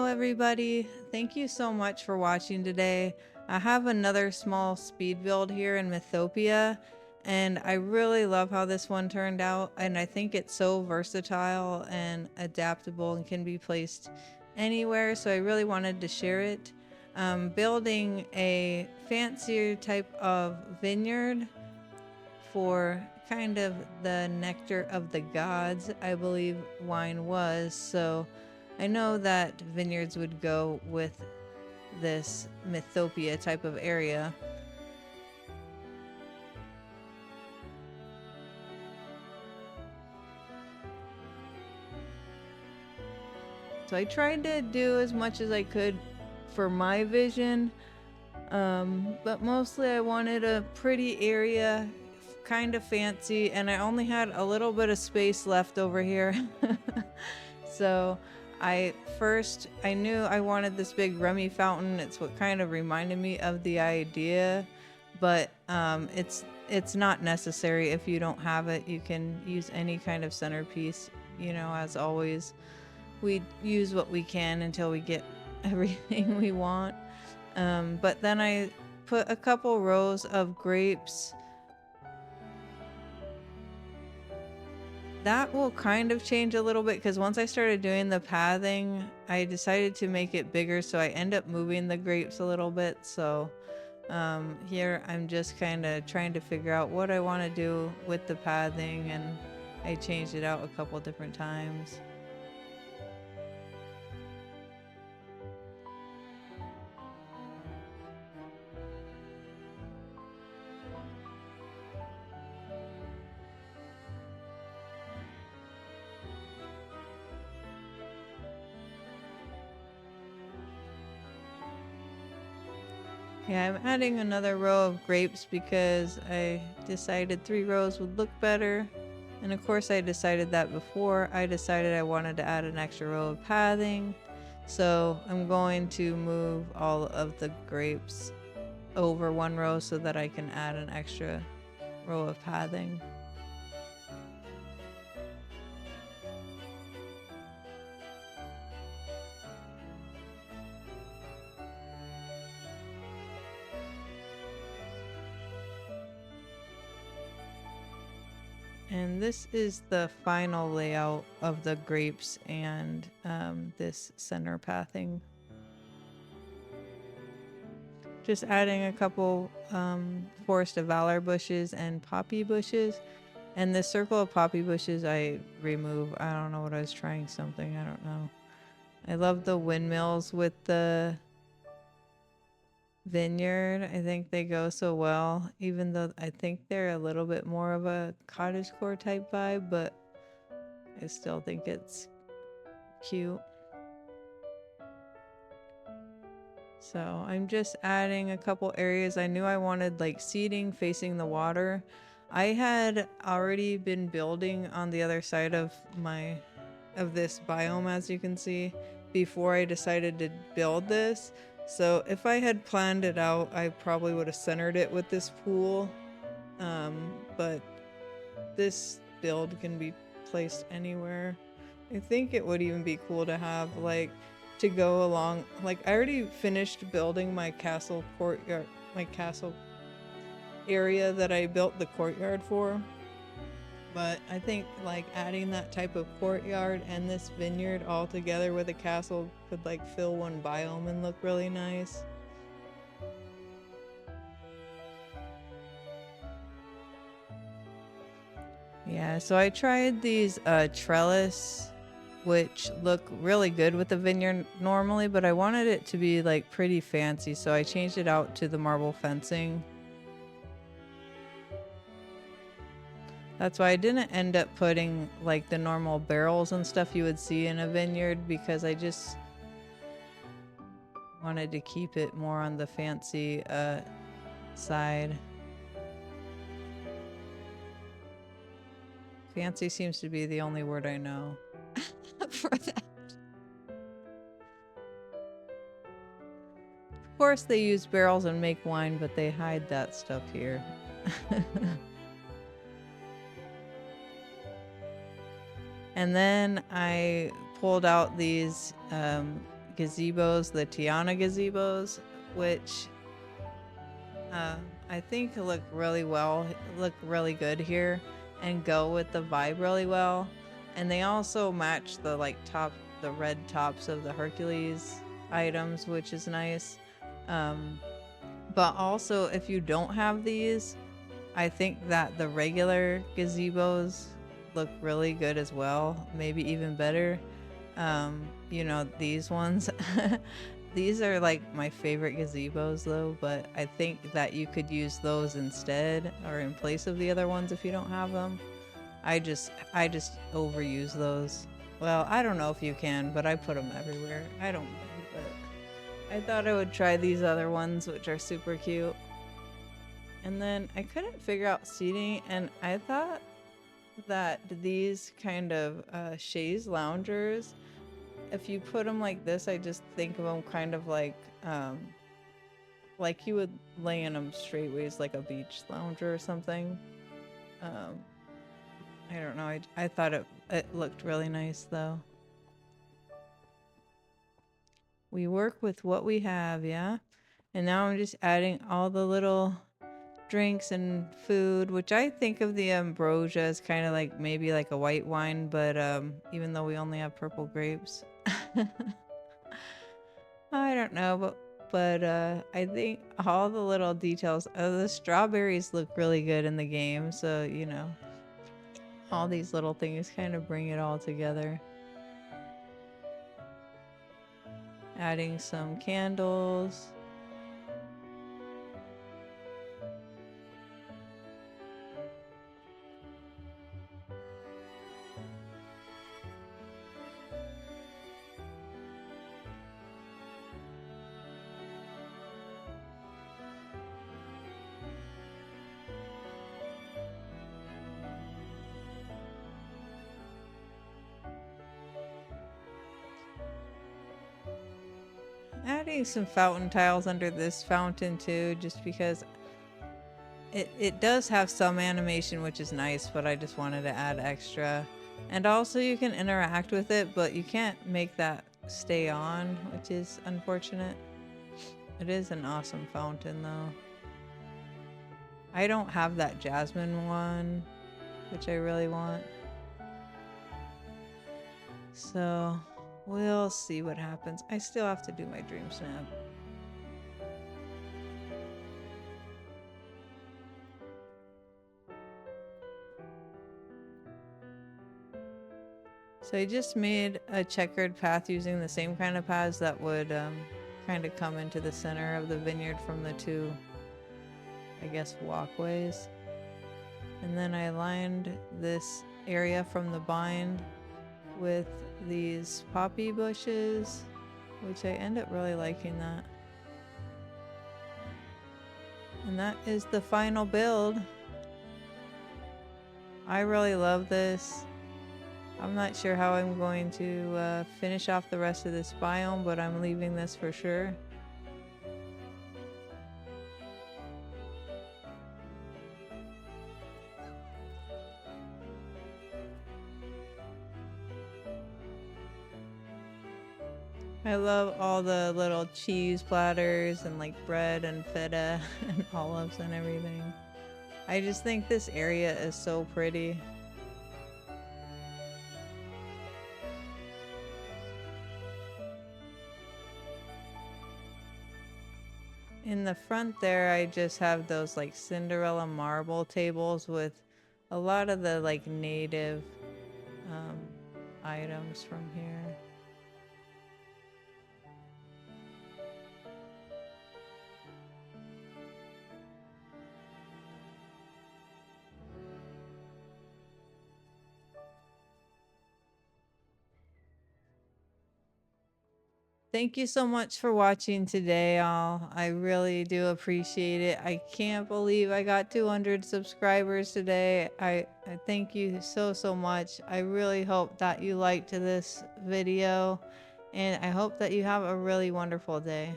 everybody. Thank you so much for watching today. I have another small speed build here in Mythopia, and I really love how this one turned out, and I think it's so versatile and adaptable and can be placed anywhere, so I really wanted to share it. Building a fancier type of vineyard for kind of the nectar of the gods, I believe wine was. So I know that vineyards would go with this Mythopia type of area. So I tried to do as much as I could for my vision, but mostly I wanted a pretty area, kind of fancy, and I only had a little bit of space left over here. So I knew I wanted this big rummy fountain. It's what kind of reminded me of the idea, but it's not necessary if you don't have it. You can use any kind of centerpiece, as always. We use what we can until we get everything we want. But then I put a couple rows of grapes. That will kind of change a little bit because once I started doing the pathing, I decided to make it bigger, so I end up moving the grapes a little bit. So here I'm just kind of trying to figure out what I want to do with the pathing, and I changed it out a couple different times. Yeah, I'm adding another row of grapes because I decided 3 rows would look better. And of course I decided that before I decided I wanted to add an extra row of pathing. So I'm going to move all of the grapes over 1 row so that I can add an extra row of pathing. And this is the final layout of the grapes and this center pathing. Just adding a couple Forest of Valor bushes and poppy bushes. And this circle of poppy bushes I remove. I don't know what I was trying something. I don't know. I love the windmills with the vineyard. I think they go so well, even though I think they're a little bit more of a cottagecore type vibe, but I still think it's cute. So I'm just adding a couple areas. I knew I wanted like seating facing the water. I had already been building on the other side of this biome, as you can see, before I decided to build this. So if I had planned it out, I probably would have centered it with this pool. But this build can be placed anywhere. I think it would even be cool to have like to go along, like I already finished building my castle courtyard, my castle area that I built the courtyard for. But I think like adding that type of courtyard and this vineyard all together with a castle could like fill one biome and look really nice. Yeah, so I tried these trellis, which look really good with the vineyard normally, but I wanted it to be like pretty fancy, so I changed it out to the marble fencing. That's why I didn't end up putting like the normal barrels and stuff you would see in a vineyard, because I just wanted to keep it more on the fancy side. Fancy seems to be the only word I know for that. Of course they use barrels and make wine, but they hide that stuff here. And then I pulled out these gazebos, the Tiana gazebos, which I think look really good here and go with the vibe really well. And they also match the the red tops of the Hercules items, which is nice. But also, if you don't have these, I think that the regular gazebos look really good as well, maybe even better. You know, these ones. These are like my favorite gazebos though, but I think that you could use those instead or in place of the other ones if you don't have them. I just overuse those. Well, I don't know if you can, but I put them everywhere. I don't mind, but I thought I would try these other ones, which are super cute. And then I couldn't figure out seating, and I thought that these kind of chaise loungers, if you put them like this, I just think of them kind of like you would lay in them straightways, like a beach lounger or something. I don't know. I thought it looked really nice though. We work with what we have, yeah? And now I'm just adding all the little drinks and food, which I think of the ambrosia as kind of like maybe like a white wine, but even though we only have purple grapes. I don't know, but I think all the little details of the strawberries look really good in the game, so you know, all these little things kind of bring it all together. Adding some candles. Adding some fountain tiles under this fountain too, just because it does have some animation, which is nice, but I just wanted to add extra. And also you can interact with it, but you can't make that stay on, which is unfortunate. It is an awesome fountain though. I don't have that jasmine one, which I really want. So we'll see what happens. I still have to do my dream snap. So I just made a checkered path using the same kind of paths that would kind of come into the center of the vineyard from the two, I guess, walkways. And then I lined this area from the bind with these poppy bushes, which I end up really liking that. And that is the final build. I really love this. I'm not sure how I'm going to finish off the rest of this biome, but I'm leaving this for sure. I love all the little cheese platters and like bread and feta and olives and everything. I just think this area is so pretty. In the front there, I just have those like Cinderella marble tables with a lot of the like native items from here. Thank you so much for watching today, all. I really do appreciate it. I can't believe I got 200 subscribers today. I thank you so much. I really hope that you liked this video, and I hope that you have a really wonderful day.